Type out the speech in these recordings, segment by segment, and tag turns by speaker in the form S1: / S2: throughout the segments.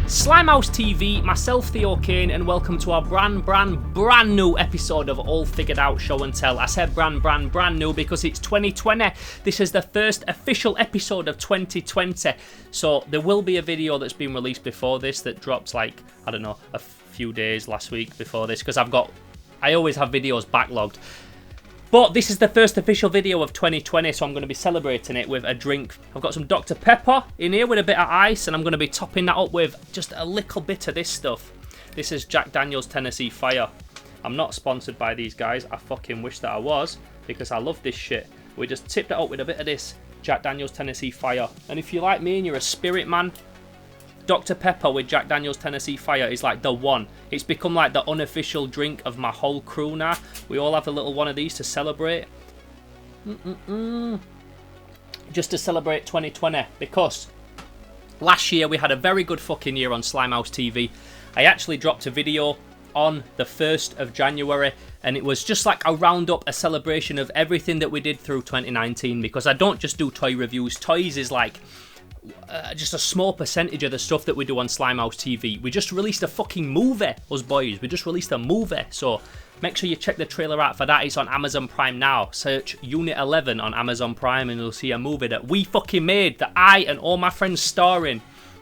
S1: Slimehouse TV, myself Theo Kane, and welcome to our brand new episode of All Figured Out Show and Tell. I said brand new because it's 2020. This is the first official episode of 2020. So there will be a video that's been released before this that drops like, I don't know, a few days last week before this, because I always have videos backlogged. But this is the first official video of 2020, so I'm going to be celebrating it with a drink. I've got some Dr. Pepper in here with a bit of ice, and I'm going to be topping that up with just a little bit of this stuff. This is Jack Daniel's Tennessee Fire. I'm not sponsored by these guys. I fucking wish that I was, because I love this shit. We just tipped it up with a bit of this Jack Daniel's Tennessee Fire. And if you're like me and you're a spirit man, Dr. Pepper with Jack Daniel's Tennessee Fire is like the one. It's become like the unofficial drink of my whole crew now. We all have a little one of these to celebrate. Just to celebrate 2020, because last year we had a very good fucking year on Slimehouse TV. I actually dropped a video on the 1st of January, and it was just like a roundup, a celebration of everything that we did through 2019, because I don't just do toy reviews. Toys is like just a small percentage of the stuff that we do on Slimehouse TV. We just released a fucking movie, us boys. We just released a movie, so make sure you check the trailer out for that. It's on Amazon Prime now. Search Unit 11 on Amazon Prime and you'll see a movie that we fucking made, that I and all my friends star in.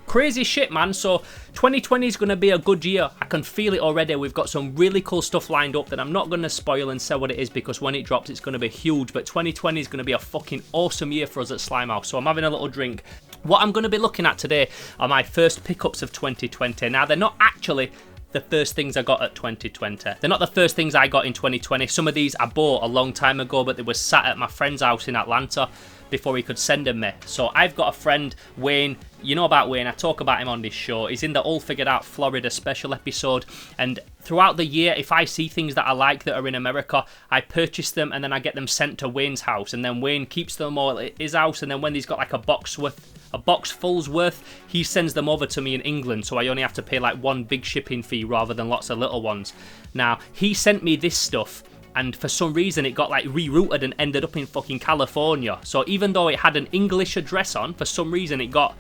S1: Crazy shit, man. So 2020 is going to be a good year. I can feel it already. We've got some really cool stuff lined up that I'm not going to spoil and say what it is, because when it drops it's going to be huge. But 2020 is going to be a fucking awesome year for us at Slimehouse. So I'm having a little drink. What I'm going to be looking at today are my first pickups of 2020. Now, they're not actually the first things I got at 2020. They're not the first things I got in 2020. Some of these I bought a long time ago, but they were sat at my friend's house in Atlanta before he could send them me. So I've got a friend, Wayne. You know about Wayne, I talk about him on this show. He's in the All Figured Out Florida special episode, and throughout the year, if I see things that I like that are in America, I purchase them and then I get them sent to Wayne's house, and then Wayne keeps them all at his house, and then when he's got like a box full's worth, he sends them over to me in England, so I only have to pay like one big shipping fee rather than lots of little ones. Now, he sent me this stuff, and for some reason it got like rerouted and ended up in fucking California. So even though it had an English address on, for some reason it got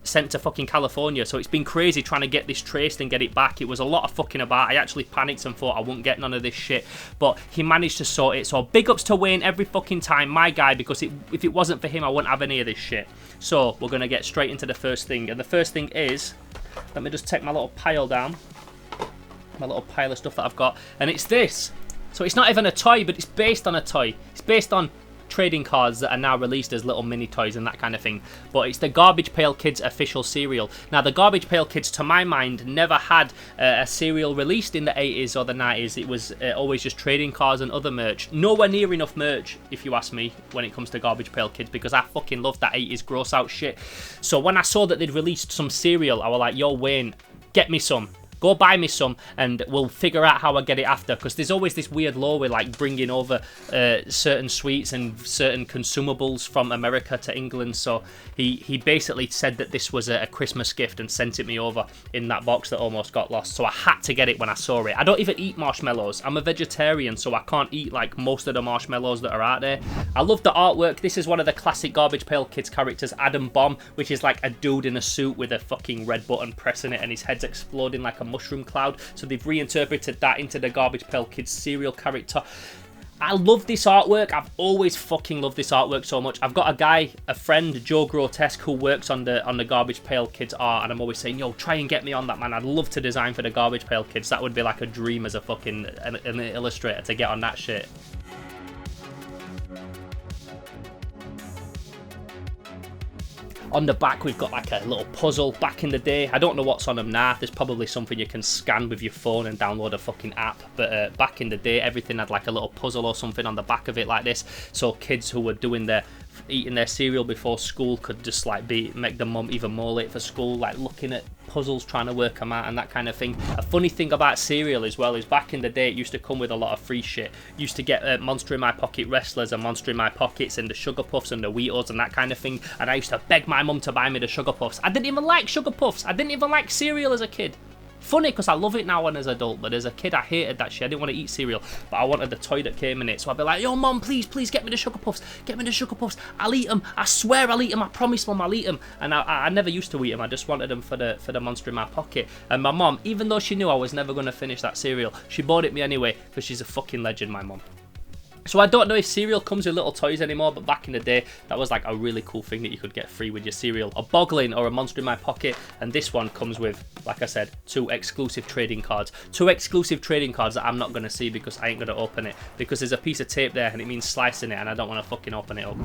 S1: sent to fucking California. So it's been crazy trying to get this traced and get it back. It was a lot of fucking about. I actually panicked and thought I wouldn't get none of this shit, but he managed to sort it. So big ups to Wayne every fucking time, my guy, because if it wasn't for him I wouldn't have any of this shit. So we're gonna get straight into the first thing, and the first thing is, let me just take my little pile down, my little pile of stuff that I've got, and it's this. So it's not even a toy, but it's based on a toy. It's based on trading cards that are now released as little mini toys and that kind of thing. But it's the Garbage Pail Kids official cereal. Now, the Garbage Pail Kids, to my mind, never had a cereal released in the 80s or the 90s. It was always just trading cards and other merch. Nowhere near enough merch, if you ask me, when it comes to Garbage Pail Kids, because I fucking love that 80s gross out shit. So when I saw that they'd released some cereal, I was like, yo, Wayne, get me some. Go buy me some, and we'll figure out how I get it after, because there's always this weird law with like bringing over certain sweets and certain consumables from America to England. So he basically said that this was a Christmas gift and sent it me over in that box that almost got lost. So I had to get it when I saw it. I don't even eat marshmallows. I'm a vegetarian, so I can't eat like most of the marshmallows that are out there. I love the artwork. This is one of the classic Garbage Pail Kids characters, Adam Bomb, which is like a dude in a suit with a fucking red button pressing it and his head's exploding like a mushroom cloud. So they've reinterpreted that into the Garbage Pail Kids cereal character. I love this artwork. I've always fucking loved this artwork so much. I've got a friend, Joe Grotesque, who works on the Garbage Pail Kids art, and I'm always saying, yo, try and get me on that, man. I'd love to design for the Garbage Pail Kids. That would be like a dream as a fucking an illustrator, to get on that shit. On the back, we've got like a little puzzle. Back in the day, I don't know what's on them now. There's probably something you can scan with your phone and download a fucking app. But back in the day, everything had like a little puzzle or something on the back of it like this. So kids who were eating their cereal before school could just like make the mum even more late for school, like looking at puzzles, trying to work them out and that kind of thing. A funny thing about cereal as well is back in the day it used to come with a lot of free shit. Used to get Monster in My Pocket wrestlers and Monster in My Pockets and the Sugar Puffs and the Wheatos and that kind of thing, and I used to beg my mum to buy me the Sugar Puffs. I didn't even like Sugar Puffs. I didn't even like cereal as a kid. Funny because I love it now and as an adult, but as a kid I hated that shit. I didn't want to eat cereal, but I wanted the toy that came in it. So I'd be like, yo mom, please get me the Sugar Puffs, get me the Sugar Puffs. I'll eat them, I swear I'll eat them, I promise mom I'll eat them. And I never used to eat them, I just wanted them for the monster in my pocket. And my mom, even though she knew I was never going to finish that cereal, she bought it me anyway because she's a fucking legend, my mom. So I don't know if cereal comes with little toys anymore, but back in the day, that was like a really cool thing that you could get free with your cereal. A Boggling or a Monster in My Pocket, and this one comes with, like I said, 2 exclusive trading cards. 2 exclusive trading cards that I'm not going to see because I ain't going to open it, because there's a piece of tape there and it means slicing it, and I don't want to fucking open it up.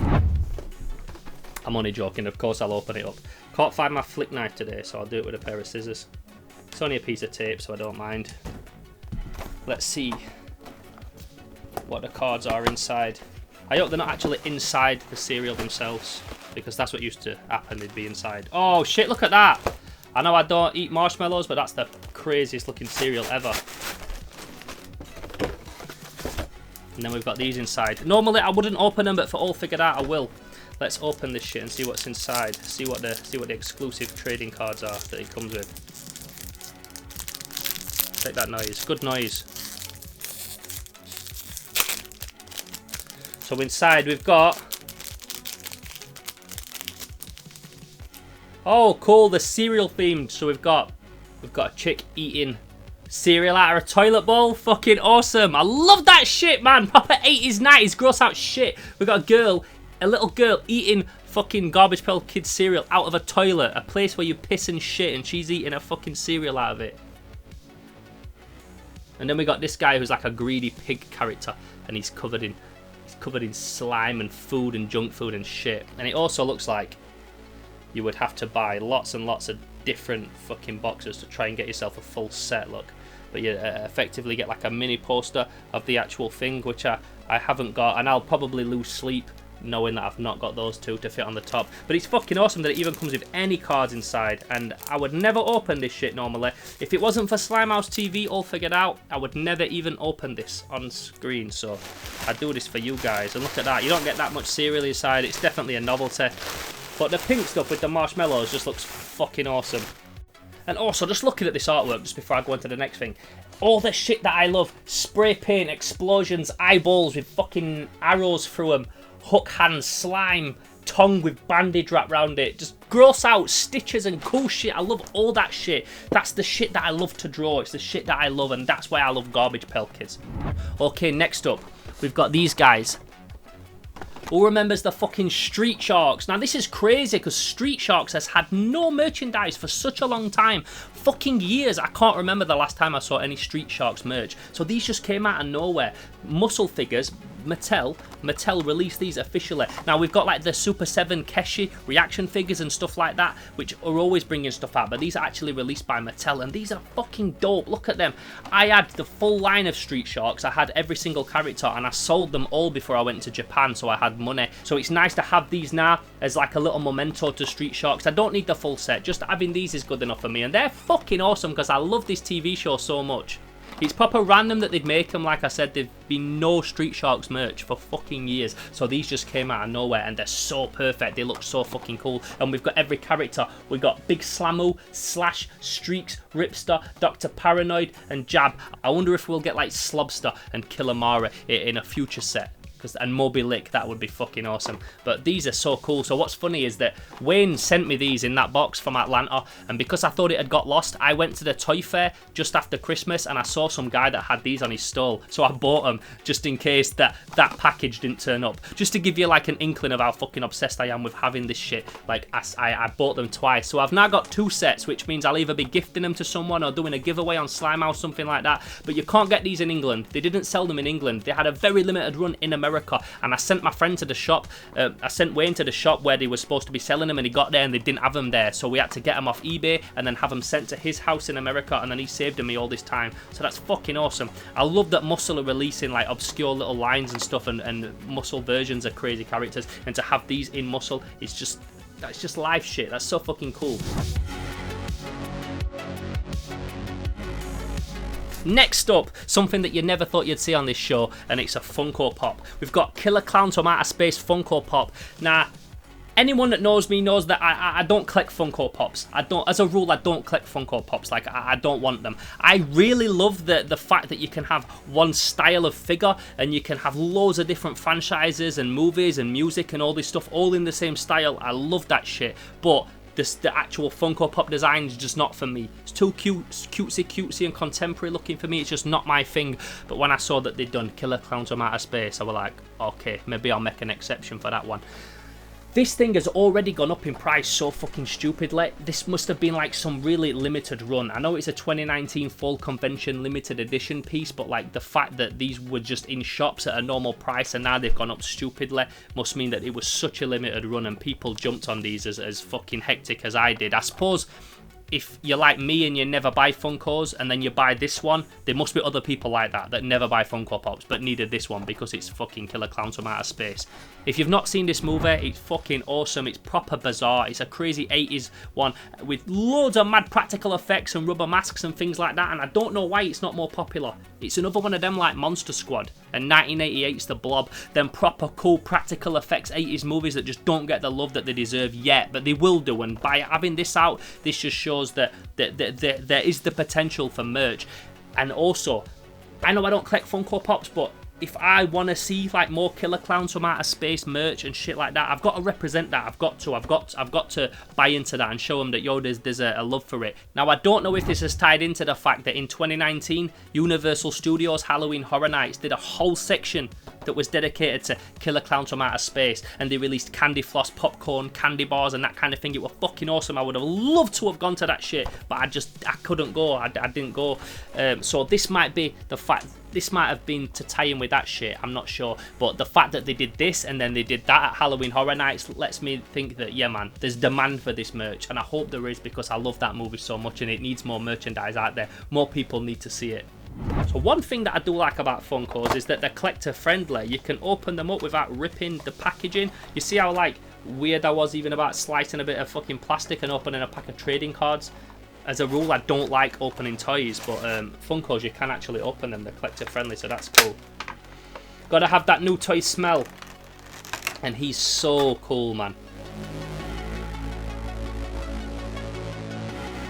S1: I'm only joking, of course I'll open it up. Can't find my flick knife today, so I'll do it with a pair of scissors. It's only a piece of tape, so I don't mind. Let's see what the cards are inside. I hope they're not actually inside the cereal themselves, because that's what used to happen, they'd be inside. Oh shit, look at that! I know I don't eat marshmallows, but that's the craziest looking cereal ever. And then we've got these inside. Normally I wouldn't open them, but for all figured out I will. Let's open this shit and see what's inside. See what the exclusive trading cards are that it comes with. Take that noise. Good noise. So inside we've got... Oh, cool, the cereal themed. So we've got a chick eating cereal out of a toilet bowl. Fucking awesome. I love that shit, man. Proper 80s, 90s, gross out shit. We've got a little girl eating fucking Garbage Pail Kids cereal out of a toilet. A place where you piss and shit, and she's eating a fucking cereal out of it. And then we got this guy who's like a greedy pig character, and he's covered in slime and food and junk food and shit. And it also looks like you would have to buy lots and lots of different fucking boxes to try and get yourself a full set look. But you effectively get like a mini poster of the actual thing, which I haven't got, and I'll probably lose sleep knowing that I've not got those 2 to fit on the top. But it's fucking awesome that it even comes with any cards inside, and I would never open this shit normally. If it wasn't for Slimehouse TV all figured out, I would never even open this on screen. So I do this for you guys, and look at that, you don't get that much cereal inside. It's definitely a novelty, but the pink stuff with the marshmallows just looks fucking awesome. And also, just looking at this artwork just before I go into the next thing, all the shit that I love: spray paint, explosions, eyeballs with fucking arrows through them, hook hands, slime, tongue with bandage wrapped around it, just gross out stitches and cool shit. I love all that shit. That's the shit that I love to draw. It's the shit that I love, and that's why I love Garbage Pail Kids. Okay, next up, we've got these guys. Who remembers the fucking Street Sharks? Now this is crazy because Street Sharks has had no merchandise for such a long time. Fucking years. I can't remember the last time I saw any Street Sharks merch. So these just came out of nowhere. Muscle figures. Mattel released these officially. Now we've got like the Super 7 Keshi reaction figures and stuff like that, which are always bringing stuff out, but these are actually released by Mattel, and these are fucking dope. Look at them. I had the full line of Street Sharks. I had every single character, and I sold them all before I went to Japan, so I had money. So it's nice to have these now as like a little memento to Street Sharks. I don't need the full set, just having these is good enough for me, and they're fucking awesome because I love this TV show so much. It's proper random that they'd make them. Like I said, there've been no Street Sharks merch for fucking years, so these just came out of nowhere, and they're so perfect. They look so fucking cool, and we've got every character. We've got Big Slamu, Slash, Streaks, Ripster, Dr. Paranoid, and Jab. I wonder if we'll get like Slobster and Killamara in a future set. And Moby Lick, that would be fucking awesome. But these are so cool. So what's funny is that Wayne sent me these in that box from Atlanta, and because I thought it had got lost, I went to the toy fair just after Christmas and I saw some guy that had these on his stall, so I bought them just in case that package didn't turn up, just to give you like an inkling of how fucking obsessed I am with having this shit. Like I bought them twice, so I've now got 2 sets, which means I'll either be gifting them to someone or doing a giveaway on Slimehouse, something like that. But you can't get these in England. They didn't sell them in England. They had a very limited run in America, and I sent my friend to the shop. I sent Wayne to the shop where they were supposed to be selling them, and he got there and they didn't have them there, so we had to get them off eBay and then have them sent to his house in America, and then he saved them me all this time. So that's fucking awesome. I love that M.U.S.C.L.E are releasing like obscure little lines and stuff, and M.U.S.C.L versions of crazy characters, and to have these in M.U.S.C.L is that's just live shit. That's so fucking cool. Next up, something that you never thought you'd see on this show, and it's a Funko Pop. We've got Killer Clowns from Outer Space Funko Pop. Now, Anyone that knows me knows that I don't collect Funko Pops. As a rule, I don't collect Funko Pops. Like, I don't want them. I really love the fact that you can have one style of figure and you can have loads of different franchises and movies and music and all this stuff all in the same style. I love that shit. But the actual Funko Pop design is just not for me. It's too cutesy and contemporary looking for me. It's just not my thing. But when I saw that they'd done Killer Klowns from Outer Space, I was like, okay, maybe I'll make an exception for that one. This thing has already gone up in price so fucking stupidly. This must have been like some really limited run. I know it's a 2019 fall convention limited edition piece, but like the fact that these were just in shops at a normal price and now they've gone up stupidly must mean that it was such a limited run and people jumped on these as fucking hectic as I did. I suppose if you're like me and you never buy Funkos and then you buy this one, there must be other people like that never buy Funko Pops but needed this one because it's fucking Killer Klowns from Outer Space. If you've not seen this movie, it's fucking awesome. It's proper bizarre. It's a crazy 80s one with loads of mad practical effects and rubber masks and things like that, and I don't know why it's not more popular. It's another one of them like Monster Squad and 1988's The Blob, them proper cool practical effects 80s movies that just don't get the love that they deserve yet, but they will do, and by having this out, this just shows that there is the potential for merch. And also, I know I don't collect Funko Pops, but if I want to see like more Killer Klowns from Outer Space merch and shit like that, I've got to represent that. I've got to buy into that and show them that, yo, there's a love for it. Now, I don't know if this is tied into the fact that in 2019, Universal Studios Halloween Horror Nights did a whole section that was dedicated to Killer Klowns from Outer Space, and they released candy floss, popcorn, candy bars and that kind of thing. It was fucking awesome. I would have loved to have gone to that shit, but I couldn't go. I didn't go. So this might be the fact. This might have been to tie in with that shit, I'm not sure. But the fact that they did this and then they did that at Halloween Horror Nights lets me think that, yeah man, there's demand for this merch. And I hope there is, because I love that movie so much and it needs more merchandise out there. More people need to see it. So one thing that I do like about Funkos is that they're collector friendly. You can open them up without ripping the packaging. You see how like weird I was even about slicing a bit of fucking plastic and opening a pack of trading cards? As a rule, I don't like opening toys, but Funkos, you can actually open them. They're collector friendly, so that's cool. Gotta have that new toy smell. And he's so cool, man.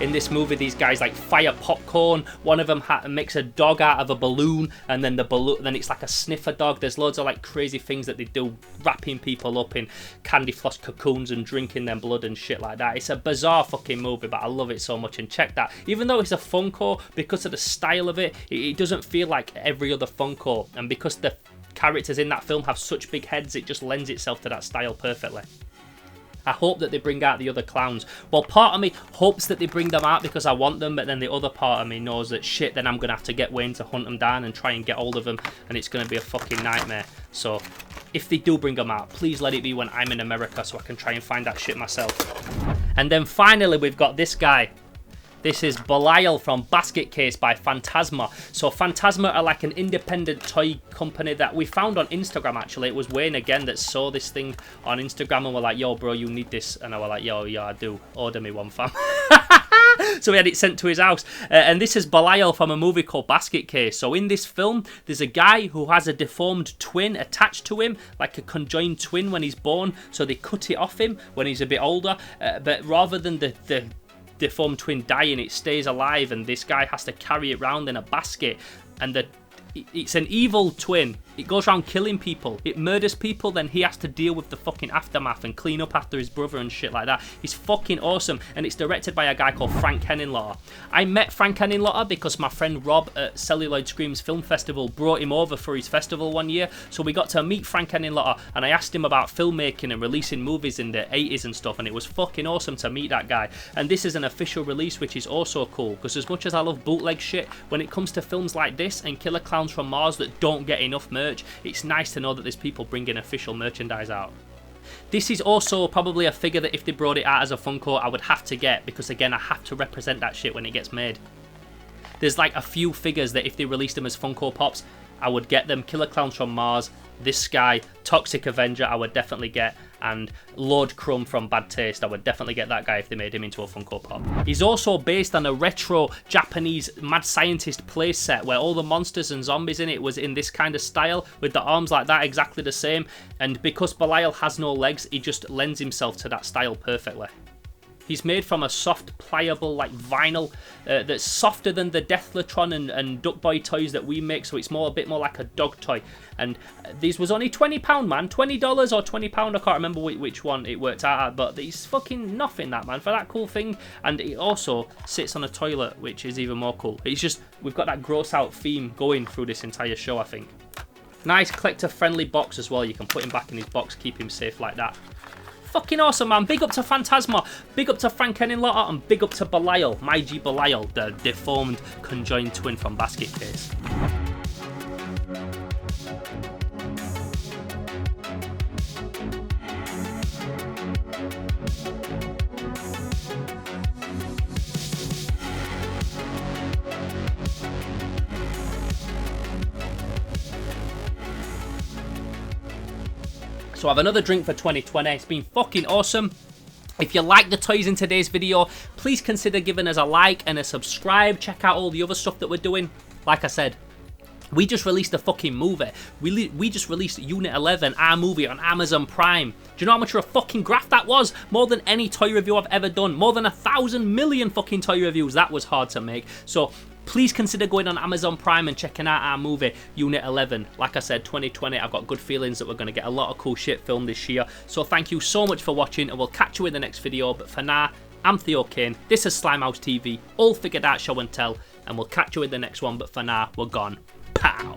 S1: In this movie, these guys like fire popcorn. One of them makes a dog out of a balloon, and then then it's like a sniffer dog. There's loads of like crazy things that they do, wrapping people up in candy floss cocoons and drinking their blood and shit like that. It's a bizarre fucking movie, but I love it so much. And check that, even though it's a Funko, because of the style of it, it doesn't feel like every other Funko, and because the characters in that film have such big heads, it just lends itself to that style perfectly. I hope that they bring out the other clowns. Well, part of me hopes that they bring them out because I want them, but then the other part of me knows that shit, then I'm going to have to get Wayne to hunt them down and try and get hold of them, and it's going to be a fucking nightmare. So, if they do bring them out, please let it be when I'm in America so I can try and find that shit myself. And then finally, we've got this guy. This is Belial from Basket Case by Phantasma. So Phantasma are like an independent toy company that we found on Instagram, actually. It was Wayne again that saw this thing on Instagram and were like, yo, bro, you need this. And I was like, yo, yeah, I do. Order me one, fam. So we had it sent to his house. And this is Belial from a movie called Basket Case. So in this film, there's a guy who has a deformed twin attached to him, like a conjoined twin when he's born. So they cut it off him when he's a bit older. But rather than the deformed twin dying, it stays alive, and this guy has to carry it around in a basket, and it's an evil twin. It goes around killing people. It murders people, then he has to deal with the fucking aftermath and clean up after his brother and shit like that. He's fucking awesome, and it's directed by a guy called Frank Henenlotter. I met Frank Henenlotter because my friend Rob at Celluloid Screams Film Festival brought him over for his festival one year, so we got to meet Frank Henenlotter, and I asked him about filmmaking and releasing movies in the 80s and stuff, and it was fucking awesome to meet that guy. And this is an official release, which is also cool, because as much as I love bootleg shit, when it comes to films like this and Killer Klowns from Mars that don't get enough merch, it's nice to know that there's people bringing official merchandise out. This is also probably a figure that if they brought it out as a Funko, I would have to get, because again, I have to represent that shit when it gets made. There's like a few figures that if they released them as Funko Pops, I would get them. Killer Klowns from Mars, this guy, Toxic Avenger, I would definitely get. and Lord Crumb from Bad Taste. I would definitely get that guy if they made him into a Funko Pop. He's also based on a retro Japanese mad scientist playset where all the monsters and zombies in it was in this kind of style with the arms like that, exactly the same. And because Belial has no legs, he just lends himself to that style perfectly. He's made from a soft, pliable, like vinyl that's softer than the Deathlatron and Duck Boy toys that we make, so it's a bit more like a dog toy. And these was only £20, man. $20 or £20, I can't remember which one it worked out at, but it's fucking nothing, that, man, for that cool thing. And it also sits on a toilet, which is even more cool. It's just, we've got that gross out theme going through this entire show, I think. Nice collector-friendly box as well. You can put him back in his box, keep him safe like that. Fucking awesome, man. Big up to Phantasma, big up to Frank Henenlotter, and big up to Belial, my G Belial, the deformed conjoined twin from Basket Case. So I have another drink for 2020. It's been fucking awesome. If you like the toys in today's video, please consider giving us a like and a subscribe. Check out all the other stuff that we're doing. Like I said, we just released a fucking movie. We just released Unit 11, our movie, on Amazon Prime. Do you know how much of a fucking graft that was? More than any toy review I've ever done. More than 1,000 million fucking toy reviews. That was hard to make. So please consider going on Amazon Prime and checking out our movie, Unit 11. Like I said, 2020, I've got good feelings that we're going to get a lot of cool shit filmed this year. So thank you so much for watching, and we'll catch you in the next video. But for now, I'm Theo Kane. This is Slimehouse TV, all figured out show and tell, and we'll catch you in the next one. But for now, we're gone. Pow!